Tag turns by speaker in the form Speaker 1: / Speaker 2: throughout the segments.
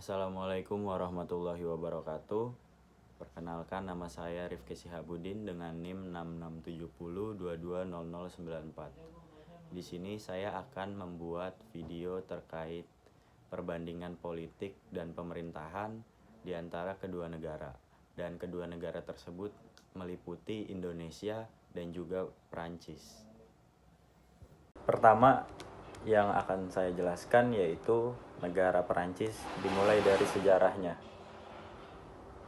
Speaker 1: Assalamualaikum warahmatullahi wabarakatuh. Perkenalkan, nama saya Rifki Sihabudin dengan NIM 6670220094. Di sini saya akan membuat video terkait perbandingan politik dan pemerintahan di antara kedua negara. Dan kedua negara tersebut meliputi Indonesia dan juga Prancis. Pertama yang akan saya jelaskan yaitu negara Perancis dimulai dari sejarahnya.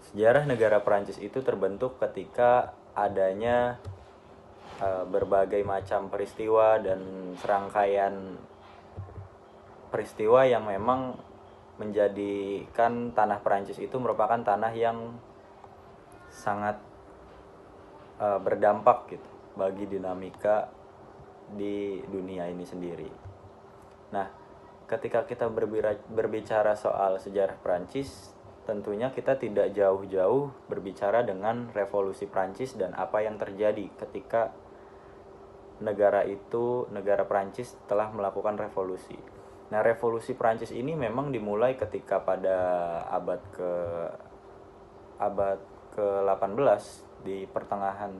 Speaker 1: Sejarah negara Perancis itu terbentuk ketika adanya berbagai macam peristiwa dan serangkaian peristiwa yang memang menjadikan tanah Perancis itu merupakan tanah yang sangat berdampak gitu bagi dinamika di dunia ini sendiri. Nah, ketika kita berbicara soal sejarah Prancis, tentunya kita tidak jauh-jauh berbicara dengan revolusi Prancis dan apa yang terjadi ketika negara Prancis telah melakukan revolusi. Nah, revolusi Prancis ini memang dimulai ketika pada abad ke-18 di pertengahan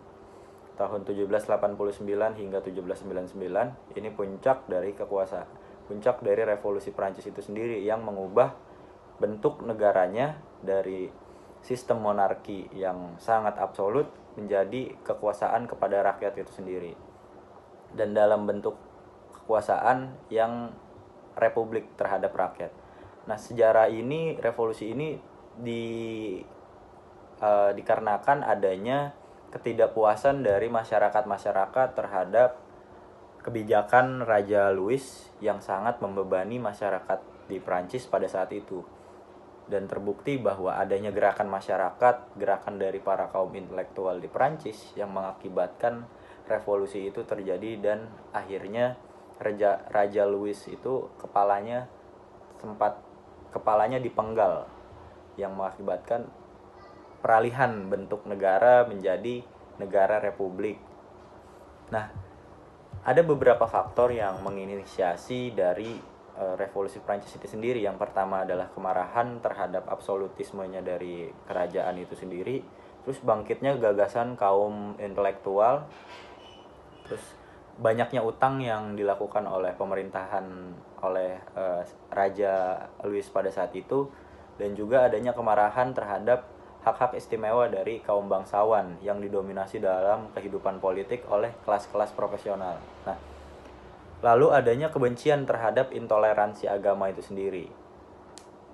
Speaker 1: tahun 1789 hingga 1799. Ini puncak dari revolusi Prancis itu sendiri yang mengubah bentuk negaranya dari sistem monarki yang sangat absolut menjadi kekuasaan kepada rakyat itu sendiri, dan dalam bentuk kekuasaan yang republik terhadap rakyat. Nah, revolusi ini dikarenakan adanya ketidakpuasan dari masyarakat terhadap kebijakan Raja Louis yang sangat membebani masyarakat di Prancis pada saat itu. Dan terbukti bahwa adanya gerakan masyarakat, gerakan dari para kaum intelektual di Prancis yang mengakibatkan revolusi itu terjadi, dan akhirnya Raja Louis itu kepalanya dipenggal, yang mengakibatkan peralihan bentuk negara menjadi negara republik. Nah, ada beberapa faktor yang menginisiasi dari revolusi Prancis itu sendiri. Yang pertama adalah kemarahan terhadap absolutismenya dari kerajaan itu sendiri, terus bangkitnya gagasan kaum intelektual, terus banyaknya utang yang dilakukan oleh Raja Louis pada saat itu, dan juga adanya kemarahan terhadap hak-hak istimewa dari kaum bangsawan yang didominasi dalam kehidupan politik oleh kelas-kelas profesional. Nah, lalu adanya kebencian terhadap intoleransi agama itu sendiri,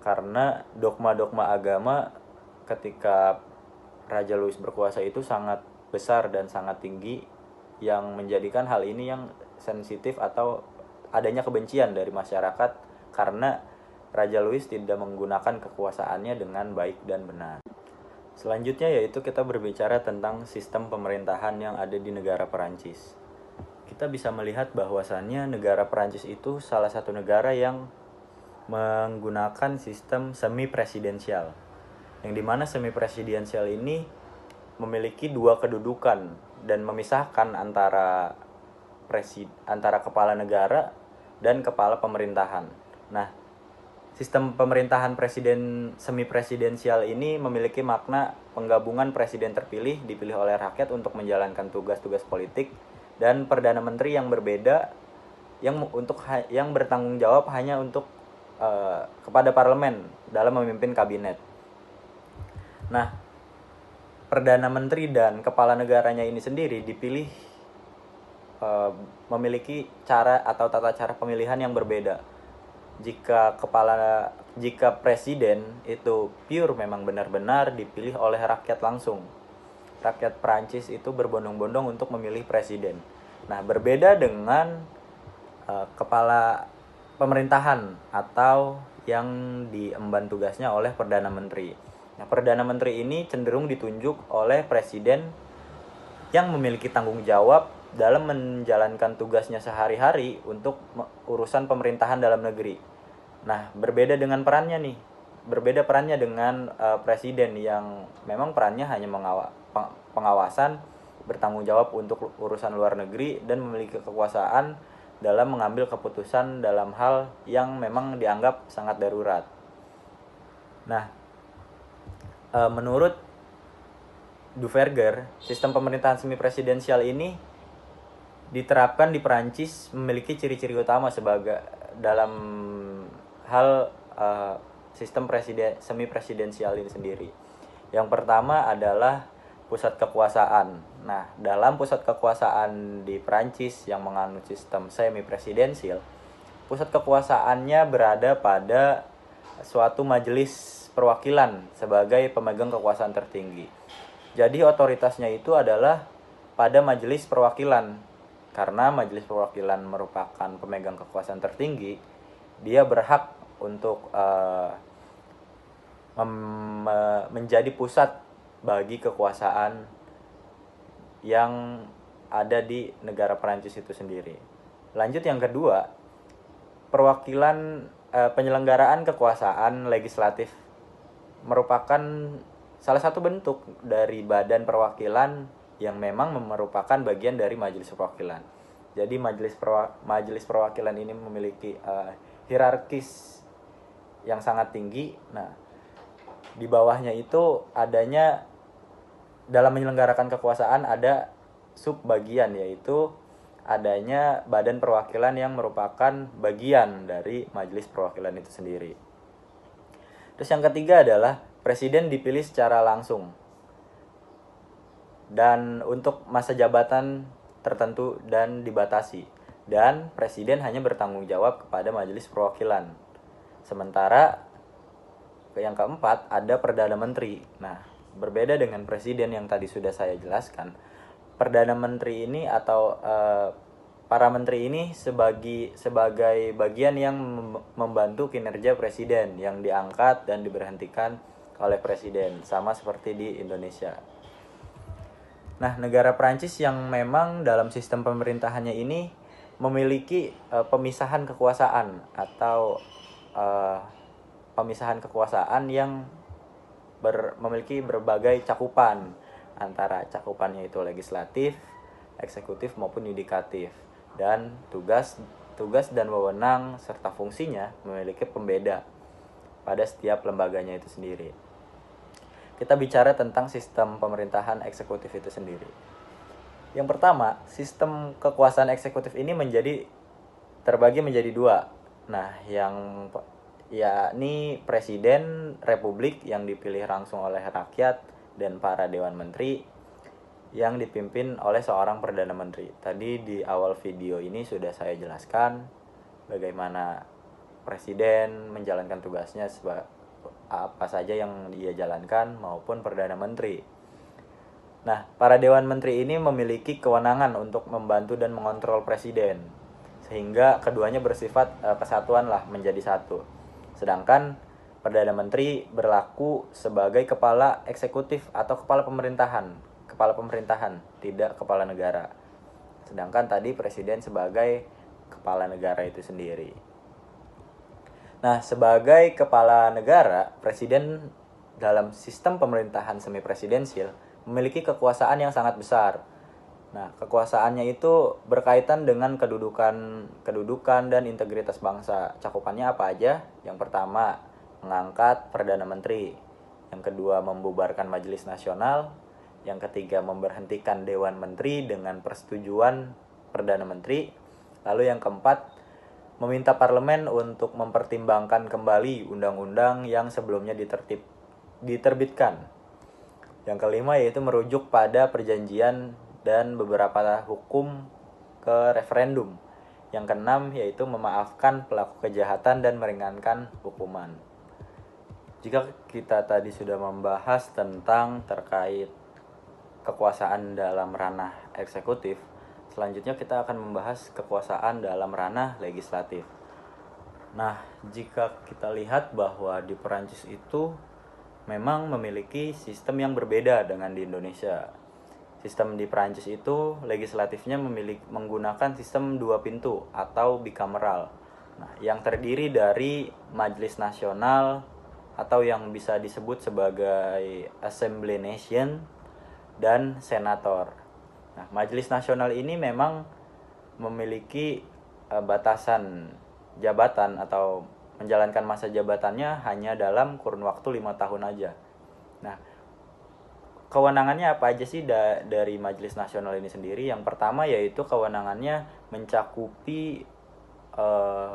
Speaker 1: karena dogma-dogma agama ketika Raja Louis berkuasa itu sangat besar dan sangat tinggi, yang menjadikan hal ini yang sensitif atau adanya kebencian dari masyarakat karena Raja Louis tidak menggunakan kekuasaannya dengan baik dan benar. Selanjutnya yaitu kita berbicara tentang sistem pemerintahan yang ada di negara Perancis. Kita bisa melihat bahwasannya negara Perancis itu salah satu negara yang menggunakan sistem semi presidensial, yang dimana semi presidensial ini memiliki dua kedudukan dan memisahkan antara kepala negara dan kepala pemerintahan. Nah, sistem pemerintahan semi presidensial ini memiliki makna penggabungan presiden terpilih dipilih oleh rakyat untuk menjalankan tugas-tugas politik, dan perdana menteri yang berbeda yang bertanggung jawab hanya untuk kepada parlemen dalam memimpin kabinet. Nah, perdana menteri dan kepala negaranya ini sendiri dipilih memiliki cara atau tata cara pemilihan yang berbeda. Jika presiden itu pure memang benar-benar dipilih oleh rakyat langsung. Rakyat Prancis itu berbondong-bondong untuk memilih presiden. Nah, berbeda dengan kepala pemerintahan atau yang diemban tugasnya oleh perdana menteri. Nah, perdana menteri ini cenderung ditunjuk oleh presiden yang memiliki tanggung jawab dalam menjalankan tugasnya sehari-hari untuk urusan pemerintahan dalam negeri. Nah, berbeda perannya dengan presiden yang memang perannya hanya pengawasan, bertanggung jawab untuk urusan luar negeri, dan memiliki kekuasaan dalam mengambil keputusan dalam hal yang memang dianggap sangat darurat. Nah, menurut Duverger, sistem pemerintahan semi presidensial ini diterapkan di Perancis memiliki ciri-ciri utama sebagai dalam hal sistem semi presidensial ini sendiri. Yang pertama adalah pusat kekuasaan. Nah, dalam pusat kekuasaan di Perancis yang menganut sistem semi presidensial, pusat kekuasaannya berada pada suatu majelis perwakilan sebagai pemegang kekuasaan tertinggi. Jadi otoritasnya itu adalah pada majelis perwakilan. Karena majelis perwakilan merupakan pemegang kekuasaan tertinggi, dia berhak untuk menjadi pusat bagi kekuasaan yang ada di negara Perancis itu sendiri. Lanjut yang kedua, perwakilan penyelenggaraan kekuasaan legislatif merupakan salah satu bentuk dari badan perwakilan yang memang merupakan bagian dari majelis perwakilan. Jadi majelis perwakilan ini memiliki hierarkis yang sangat tinggi. Nah, di bawahnya itu adanya dalam menyelenggarakan kekuasaan ada subbagian, yaitu adanya badan perwakilan yang merupakan bagian dari majelis perwakilan itu sendiri. Terus yang ketiga adalah presiden dipilih secara langsung dan untuk masa jabatan tertentu dan dibatasi, dan presiden hanya bertanggung jawab kepada majelis perwakilan. Sementara yang keempat ada perdana menteri. Nah, berbeda dengan presiden yang tadi sudah saya jelaskan, perdana menteri ini atau para menteri ini sebagai bagian yang membantu kinerja presiden yang diangkat dan diberhentikan oleh presiden, sama seperti di Indonesia. Nah, negara Prancis yang memang dalam sistem pemerintahannya ini memiliki pemisahan kekuasaan atau pemisahan kekuasaan yang memiliki berbagai cakupan, antara cakupannya itu legislatif, eksekutif maupun yudikatif, dan tugas dan wewenang serta fungsinya memiliki pembeda pada setiap lembaganya itu sendiri. Kita bicara tentang sistem pemerintahan eksekutif itu sendiri. Yang pertama, sistem kekuasaan eksekutif ini terbagi menjadi dua. Nah, yakni presiden republik yang dipilih langsung oleh rakyat dan para dewan menteri yang dipimpin oleh seorang perdana menteri. Tadi di awal video ini sudah saya jelaskan bagaimana presiden menjalankan tugasnya apa saja yang dia jalankan maupun perdana menteri. Nah, para dewan menteri ini memiliki kewenangan untuk membantu dan mengontrol presiden, sehingga keduanya bersifat kesatuan lah, menjadi satu. Sedangkan perdana menteri berlaku sebagai kepala eksekutif atau kepala pemerintahan, tidak kepala negara. Sedangkan tadi presiden sebagai kepala negara itu sendiri. Nah, sebagai kepala negara, presiden dalam sistem pemerintahan semi presidensial memiliki kekuasaan yang sangat besar. Nah, kekuasaannya itu berkaitan dengan kedudukan dan integritas bangsa. Cakupannya apa aja? Yang pertama, mengangkat perdana menteri. Yang kedua, membubarkan majelis nasional. Yang ketiga, memberhentikan dewan menteri dengan persetujuan perdana menteri. Lalu yang keempat, meminta parlemen untuk mempertimbangkan kembali undang-undang yang sebelumnya diterbitkan. Yang kelima yaitu merujuk pada perjanjian dan beberapa hukum ke referendum. Yang keenam yaitu memaafkan pelaku kejahatan dan meringankan hukuman. Jika kita tadi sudah membahas tentang terkait kekuasaan dalam ranah eksekutif, selanjutnya kita akan membahas kekuasaan dalam ranah legislatif. Nah, jika kita lihat bahwa di Perancis itu memang memiliki sistem yang berbeda dengan di Indonesia. Sistem di Perancis itu legislatifnya menggunakan sistem 2 pintu atau bicameral. Nah, yang terdiri dari Majelis Nasional atau yang bisa disebut sebagai Assemblée Nation dan Senator. Nah, Majelis Nasional ini memang memiliki batasan jabatan atau menjalankan masa jabatannya hanya dalam kurun waktu 5 tahun aja. Nah, kewenangannya apa aja sih dari Majelis Nasional ini sendiri? Yang pertama yaitu kewenangannya mencakupi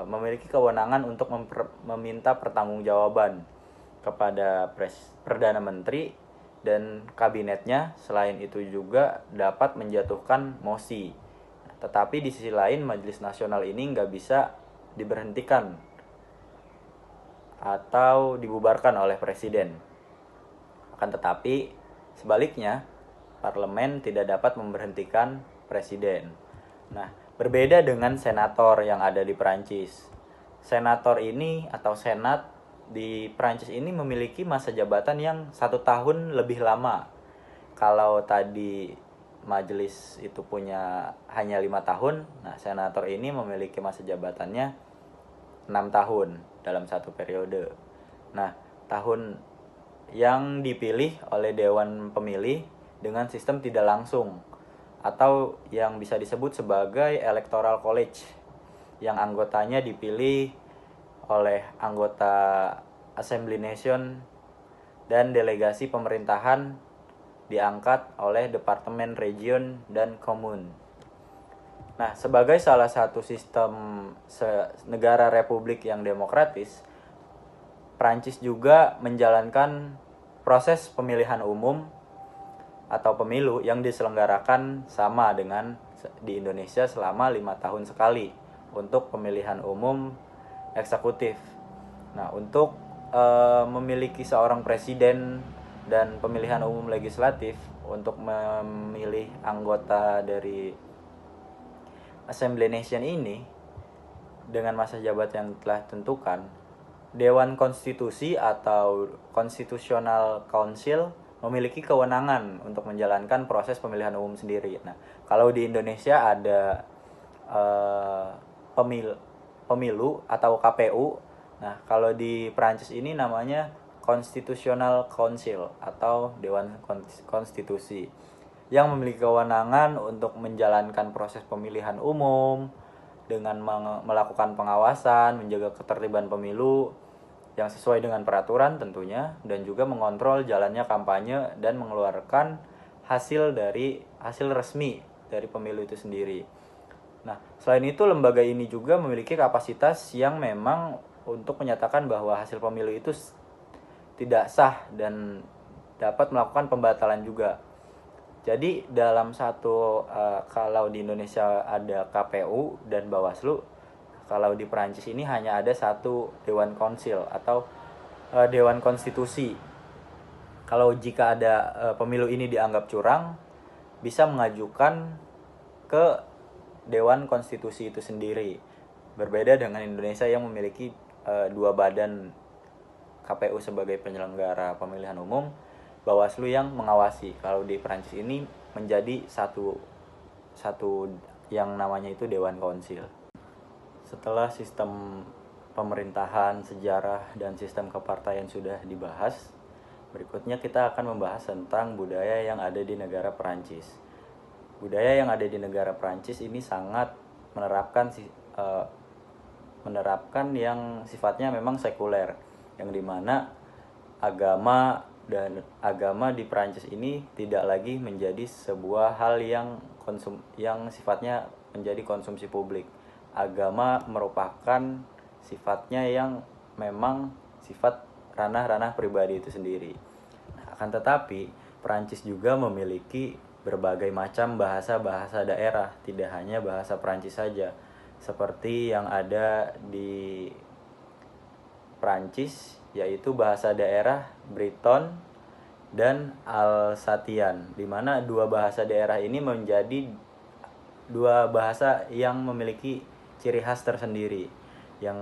Speaker 1: memiliki kewenangan untuk meminta pertanggungjawaban kepada Perdana Menteri dan kabinetnya. Selain itu juga dapat menjatuhkan mosi. Tetapi di sisi lain Majelis Nasional ini nggak bisa diberhentikan atau dibubarkan oleh Presiden. Akan tetapi sebaliknya Parlemen tidak dapat memberhentikan Presiden. Nah, berbeda dengan senator yang ada di Perancis. Senator ini atau senat di Perancis ini memiliki masa jabatan yang 1 tahun lebih lama. Kalau tadi majelis itu punya hanya 5 tahun, nah senator ini memiliki masa jabatannya 6 tahun dalam satu periode. Nah, tahun yang dipilih oleh Dewan Pemilih dengan sistem tidak langsung atau yang bisa disebut sebagai Electoral College, yang anggotanya dipilih oleh anggota Assembly Nation dan delegasi pemerintahan diangkat oleh Departemen Region dan Komun. Nah, sebagai salah satu sistem negara republik yang demokratis, Prancis juga menjalankan proses pemilihan umum atau pemilu yang diselenggarakan sama dengan di Indonesia selama 5 tahun sekali untuk pemilihan umum eksekutif. Nah, untuk memiliki seorang presiden dan pemilihan umum legislatif, untuk memilih anggota dari Assembly Nation ini dengan masa jabatan yang telah ditentukan, Dewan Konstitusi atau Constitutional Council memiliki kewenangan untuk menjalankan proses pemilihan umum sendiri. Nah, kalau di Indonesia ada pemilu atau KPU. Nah, kalau di Perancis ini namanya Constitutional Council atau Dewan Konstitusi, yang memiliki kewenangan untuk menjalankan proses pemilihan umum dengan melakukan pengawasan, menjaga ketertiban pemilu yang sesuai dengan peraturan tentunya, dan juga mengontrol jalannya kampanye dan mengeluarkan hasil resmi dari pemilu itu sendiri. Nah, selain itu lembaga ini juga memiliki kapasitas yang memang untuk menyatakan bahwa hasil pemilu itu tidak sah dan dapat melakukan pembatalan juga. Jadi dalam kalau di Indonesia ada KPU dan Bawaslu, kalau di Perancis ini hanya ada satu Dewan Konsil atau Dewan Konstitusi. Kalau jika ada pemilu ini dianggap curang, bisa mengajukan ke Dewan Konstitusi itu sendiri. Berbeda dengan Indonesia yang memiliki 2 badan, KPU sebagai penyelenggara pemilihan umum, Bawaslu yang mengawasi. Kalau di Perancis ini menjadi satu yang namanya itu Dewan Konsil. Setelah sistem pemerintahan, sejarah, dan sistem kepartaian sudah dibahas, berikutnya kita akan membahas tentang budaya yang ada di negara Perancis. Budaya yang ada di negara Perancis ini sangat menerapkan yang sifatnya memang sekuler, yang dimana agama di Perancis ini tidak lagi menjadi sebuah hal yang sifatnya menjadi konsumsi publik. Agama merupakan sifatnya yang memang sifat ranah-ranah pribadi itu sendiri. Nah, akan tetapi Perancis juga memiliki berbagai macam bahasa-bahasa daerah, tidak hanya bahasa Perancis saja, seperti yang ada di Perancis, yaitu bahasa daerah Breton dan Alsatian, di mana dua bahasa daerah ini menjadi dua bahasa yang memiliki ciri khas tersendiri. Yang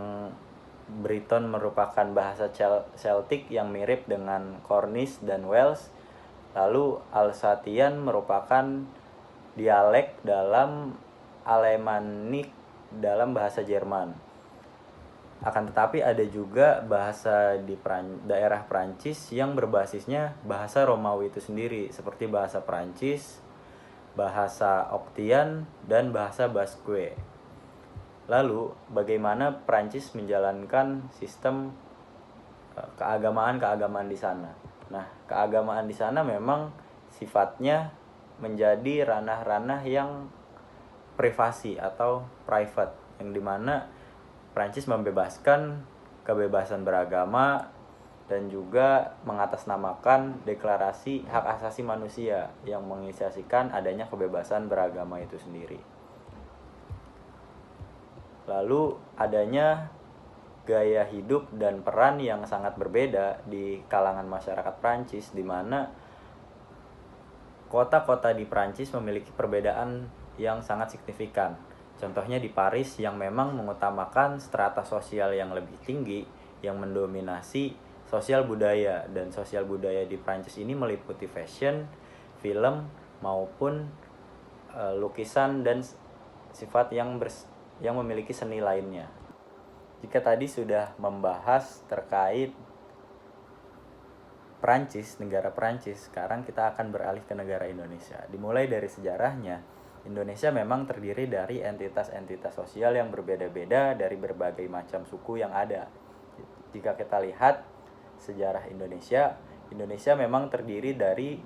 Speaker 1: Breton merupakan bahasa Celtic yang mirip dengan Cornish dan Welsh. Lalu Alsatian merupakan dialek dalam Alemannik dalam bahasa Jerman. Akan tetapi ada juga bahasa di daerah Perancis yang berbasisnya bahasa Romawi itu sendiri, seperti bahasa Perancis, bahasa Occitan, dan bahasa Basque. Lalu bagaimana Prancis menjalankan sistem keagamaan di sana. Nah, keagamaan di sana memang sifatnya menjadi ranah-ranah yang privasi atau private, yang dimana Prancis membebaskan kebebasan beragama dan juga mengatasnamakan deklarasi hak asasi manusia yang menginisiasikan adanya kebebasan beragama itu sendiri. Lalu adanya gaya hidup dan peran yang sangat berbeda di kalangan masyarakat Prancis, di mana kota-kota di Prancis memiliki perbedaan yang sangat signifikan. Contohnya di Paris yang memang mengutamakan strata sosial yang lebih tinggi yang mendominasi sosial budaya, dan sosial budaya di Prancis ini meliputi fashion, film maupun lukisan dan sifat yang memiliki seni lainnya. Jika tadi sudah membahas terkait Prancis, negara Prancis, sekarang kita akan beralih ke negara Indonesia. Dimulai dari sejarahnya, Indonesia memang terdiri dari entitas-entitas sosial yang berbeda-beda dari berbagai macam suku yang ada. Jika kita lihat sejarah Indonesia, Indonesia memang terdiri dari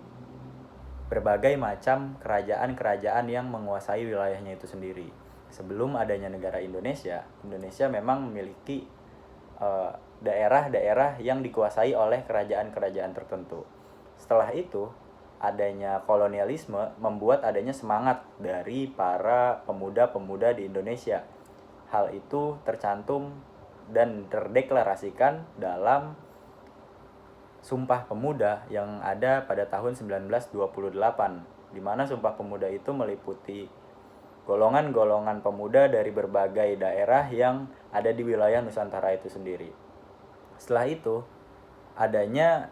Speaker 1: berbagai macam kerajaan-kerajaan yang menguasai wilayahnya itu sendiri. Sebelum adanya negara Indonesia, Indonesia memang memiliki daerah-daerah yang dikuasai oleh kerajaan-kerajaan tertentu. Setelah itu, adanya kolonialisme membuat adanya semangat dari para pemuda-pemuda di Indonesia. Hal itu tercantum dan terdeklarasikan dalam Sumpah Pemuda yang ada pada tahun 1928, di mana Sumpah Pemuda itu meliputi golongan-golongan pemuda dari berbagai daerah yang ada di wilayah Nusantara itu sendiri. Setelah itu, adanya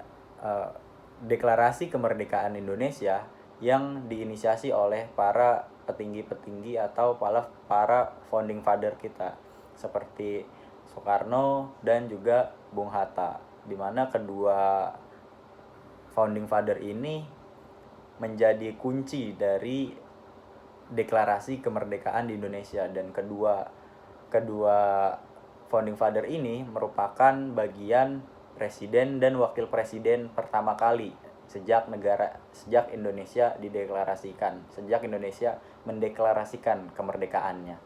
Speaker 1: deklarasi kemerdekaan Indonesia yang diinisiasi oleh para petinggi-petinggi atau para founding father kita, seperti Soekarno dan juga Bung Hatta, di mana kedua founding father ini menjadi kunci dari deklarasi kemerdekaan di Indonesia, dan kedua founding father ini merupakan bagian presiden dan wakil presiden pertama kali sejak Indonesia mendeklarasikan kemerdekaannya.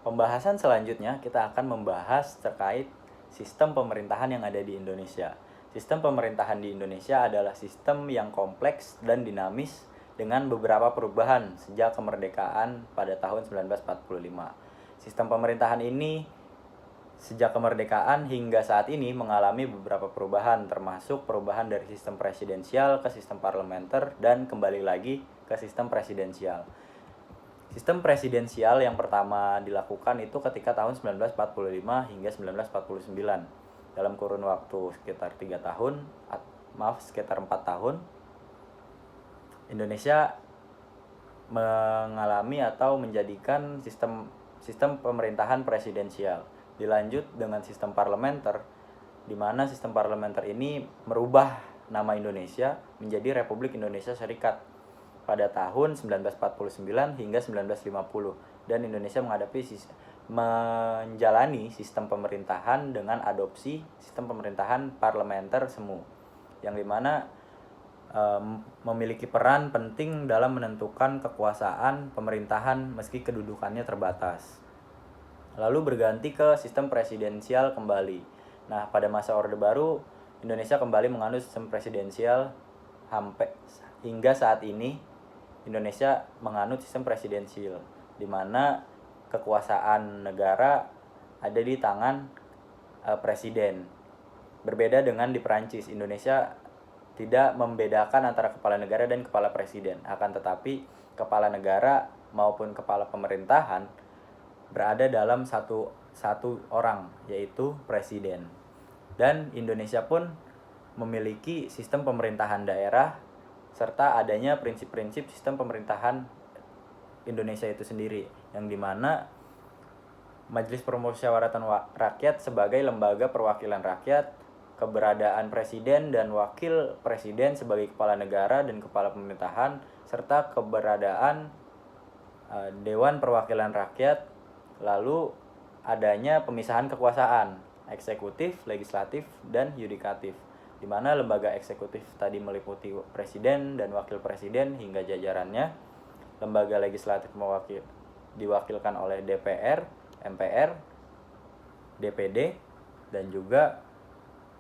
Speaker 1: Pembahasan selanjutnya kita akan membahas terkait sistem pemerintahan yang ada di Indonesia. Sistem pemerintahan di Indonesia adalah sistem yang kompleks dan dinamis dengan beberapa perubahan sejak kemerdekaan pada tahun 1945. Sistem pemerintahan ini sejak kemerdekaan hingga saat ini mengalami beberapa perubahan, termasuk perubahan dari sistem presidensial ke sistem parlementer dan kembali lagi ke sistem presidensial. Sistem presidensial yang pertama dilakukan itu ketika tahun 1945 hingga 1949. Dalam kurun waktu sekitar 4 tahun, Indonesia mengalami atau menjadikan sistem pemerintahan presidensial. Dilanjut dengan sistem parlementer, di mana sistem parlementer ini merubah nama Indonesia menjadi Republik Indonesia Serikat pada tahun 1949 hingga 1950, dan Indonesia menjalani sistem pemerintahan dengan adopsi sistem pemerintahan parlementer semu, yang dimana memiliki peran penting dalam menentukan kekuasaan pemerintahan meski kedudukannya terbatas. Lalu berganti ke sistem presidensial kembali. Nah, pada masa Orde Baru, Indonesia kembali menganut sistem presidensial hingga saat ini. Indonesia menganut sistem presidensial, di mana kekuasaan negara ada di tangan presiden. Berbeda dengan di Prancis, Indonesia tidak membedakan antara kepala negara dan kepala presiden. Akan tetapi, kepala negara maupun kepala pemerintahan berada dalam satu orang, yaitu presiden. Dan Indonesia pun memiliki sistem pemerintahan daerah serta adanya prinsip-prinsip sistem pemerintahan Indonesia itu sendiri, yang dimana Majelis Permusyawaratan Rakyat sebagai lembaga perwakilan rakyat, keberadaan presiden dan wakil presiden sebagai kepala negara dan kepala pemerintahan, serta keberadaan Dewan Perwakilan Rakyat, lalu adanya pemisahan kekuasaan eksekutif, legislatif, dan yudikatif, di mana lembaga eksekutif tadi meliputi presiden dan wakil presiden hingga jajarannya. Lembaga legislatif diwakilkan oleh DPR, MPR, DPD, dan juga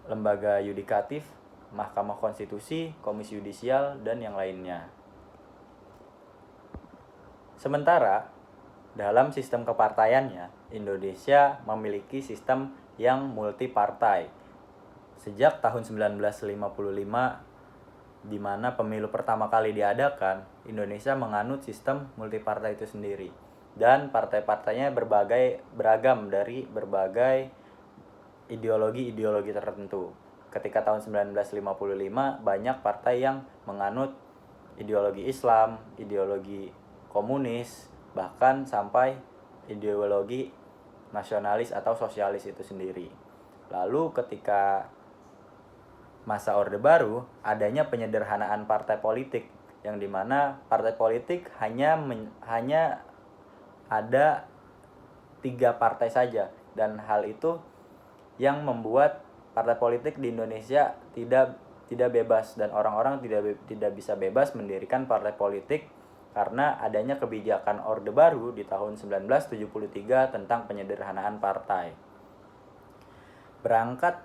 Speaker 1: lembaga yudikatif, Mahkamah Konstitusi, Komisi Yudisial, dan yang lainnya. Sementara dalam sistem kepartaiannya, Indonesia memiliki sistem yang multipartai. Sejak tahun 1955, di mana pemilu pertama kali diadakan, Indonesia menganut sistem multipartai itu sendiri. Dan partai-partainya beragam dari berbagai ideologi-ideologi tertentu. Ketika tahun 1955, banyak partai yang menganut ideologi Islam, ideologi komunis, bahkan sampai ideologi nasionalis atau sosialis itu sendiri. Lalu ketika masa Orde Baru, adanya penyederhanaan partai politik, yang dimana partai politik hanya ada 3 partai saja, dan hal itu yang membuat partai politik di Indonesia tidak bebas, dan orang-orang tidak bisa bebas mendirikan partai politik karena adanya kebijakan Orde Baru di tahun 1973 tentang penyederhanaan partai. Berangkat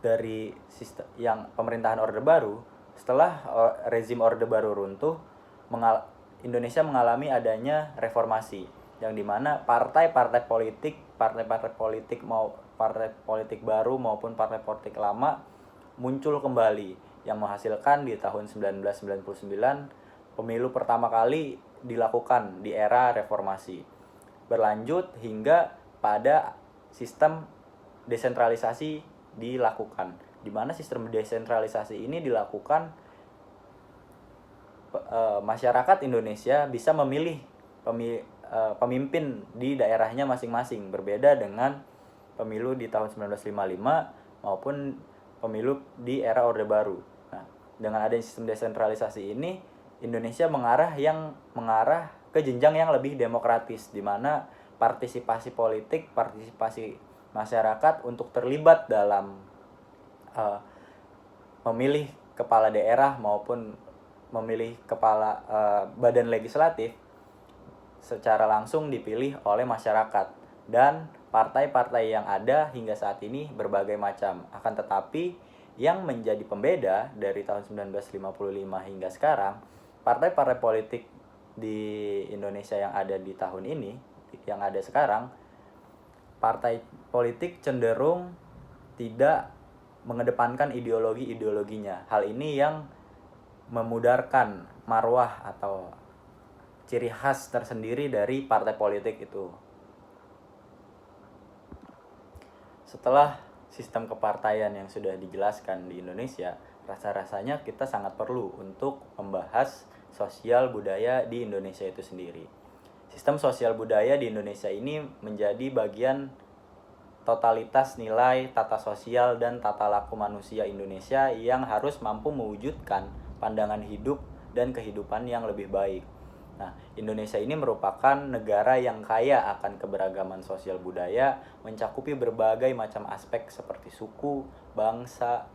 Speaker 1: dari sistem yang pemerintahan Orde Baru, setelah rezim Orde Baru runtuh, Indonesia mengalami adanya reformasi, yang dimana partai-partai politik baru maupun partai politik lama muncul kembali, yang menghasilkan di tahun 1999 pemilu pertama kali dilakukan di era reformasi, berlanjut hingga pada sistem desentralisasi dilakukan, di mana sistem desentralisasi ini dilakukan masyarakat Indonesia bisa memilih pemimpin di daerahnya masing-masing, berbeda dengan pemilu di tahun 1955 maupun pemilu di era Orde Baru. Nah, dengan adanya sistem desentralisasi ini, Indonesia mengarah ke jenjang yang lebih demokratis, di mana partisipasi masyarakat untuk terlibat dalam memilih kepala daerah maupun memilih kepala badan legislatif secara langsung dipilih oleh masyarakat. Dan partai-partai yang ada hingga saat ini berbagai macam. Akan tetapi yang menjadi pembeda dari tahun 1955 hingga sekarang, partai-partai politik di Indonesia yang ada di tahun ini, yang ada sekarang, partai politik cenderung tidak mengedepankan ideologinya. Hal ini yang memudarkan marwah atau ciri khas tersendiri dari partai politik itu. Setelah sistem kepartaian yang sudah dijelaskan di Indonesia, rasa-rasanya kita sangat perlu untuk membahas sosial budaya di Indonesia itu sendiri. Sistem sosial budaya di Indonesia ini menjadi bagian totalitas nilai, tata sosial, dan tata laku manusia Indonesia yang harus mampu mewujudkan pandangan hidup dan kehidupan yang lebih baik. Nah, Indonesia ini merupakan negara yang kaya akan keberagaman sosial budaya, mencakupi berbagai macam aspek seperti suku, bangsa,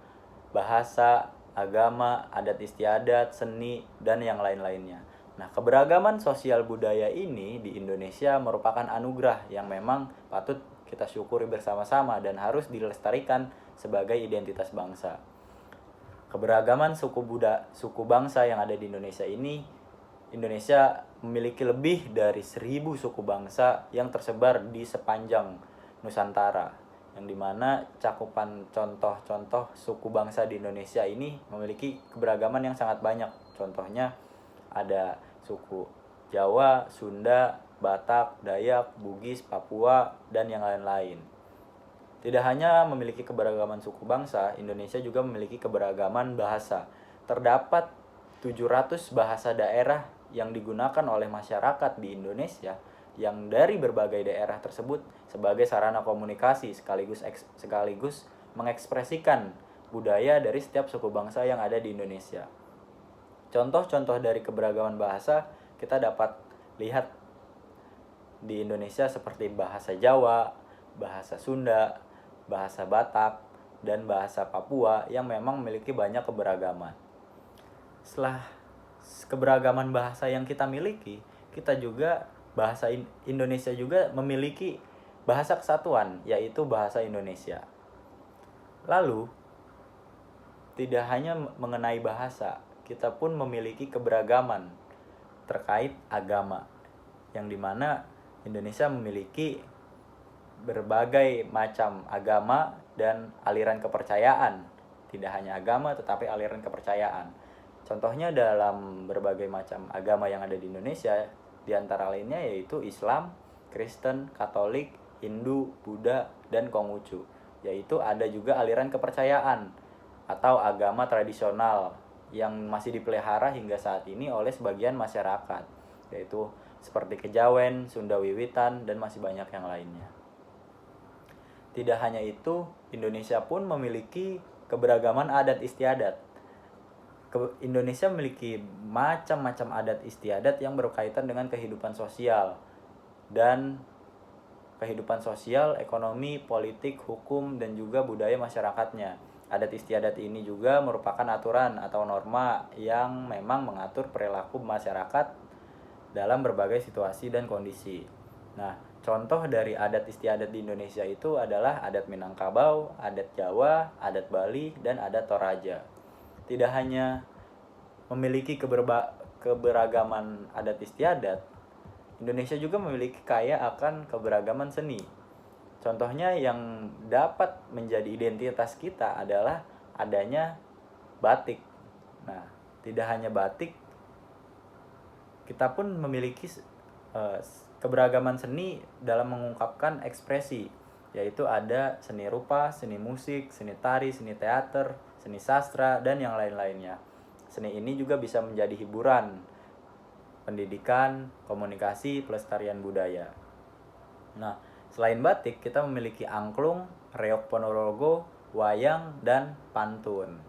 Speaker 1: bahasa, agama, adat istiadat, seni, dan yang lain-lainnya. Nah, keberagaman sosial budaya ini di Indonesia merupakan anugerah yang memang patut kita syukuri bersama-sama dan harus dilestarikan sebagai identitas bangsa. Keberagaman suku bangsa yang ada di Indonesia ini, Indonesia memiliki lebih dari 1.000 suku bangsa yang tersebar di sepanjang Nusantara, yang dimana cakupan contoh-contoh suku bangsa di Indonesia ini memiliki keberagaman yang sangat banyak. Contohnya ada suku Jawa, Sunda, Batak, Dayak, Bugis, Papua, dan yang lain-lain. Tidak hanya memiliki keberagaman suku bangsa, Indonesia juga memiliki keberagaman bahasa. Terdapat 700 bahasa daerah yang digunakan oleh masyarakat di Indonesia, yang dari berbagai daerah tersebut sebagai sarana komunikasi sekaligus mengekspresikan budaya dari setiap suku bangsa yang ada di Indonesia. Contoh-contoh dari keberagaman bahasa kita dapat lihat di Indonesia seperti bahasa Jawa, bahasa Sunda, bahasa Batak, dan bahasa Papua yang memang memiliki banyak keberagaman. Setelah keberagaman bahasa yang kita miliki, kita juga bahasa Indonesia juga memiliki bahasa kesatuan, yaitu bahasa Indonesia. Lalu, tidak hanya mengenai bahasa, kita pun memiliki keberagaman terkait agama, yang dimana Indonesia memiliki berbagai macam agama dan aliran kepercayaan. Tidak hanya agama, tetapi aliran kepercayaan. Contohnya dalam berbagai macam agama yang ada di Indonesia, di antara lainnya yaitu Islam, Kristen, Katolik, Hindu, Buddha, dan Konghucu. Yaitu ada juga aliran kepercayaan atau agama tradisional yang masih dipelihara hingga saat ini oleh sebagian masyarakat, yaitu seperti Kejawen, Sunda Wiwitan, dan masih banyak yang lainnya. Tidak hanya itu, Indonesia pun memiliki keberagaman adat istiadat. Indonesia memiliki macam-macam adat istiadat yang berkaitan dengan kehidupan sosial dan kehidupan sosial, ekonomi, politik, hukum, dan juga budaya masyarakatnya. Adat istiadat ini juga merupakan aturan atau norma yang memang mengatur perilaku masyarakat dalam berbagai situasi dan kondisi. Nah, contoh dari adat istiadat di Indonesia itu adalah adat Minangkabau, adat Jawa, adat Bali, dan adat Toraja. Tidak hanya memiliki keberagaman adat istiadat, Indonesia juga memiliki kaya akan keberagaman seni. Contohnya yang dapat menjadi identitas kita adalah adanya batik. Nah, tidak hanya batik, kita pun memiliki keberagaman seni dalam mengungkapkan ekspresi, yaitu ada seni rupa, seni musik, seni tari, seni teater, seni sastra, dan yang lain-lainnya. Seni ini juga bisa menjadi hiburan, pendidikan, komunikasi, pelestarian budaya. Nah, selain batik, kita memiliki angklung, reok Ponorogo, wayang, dan pantun.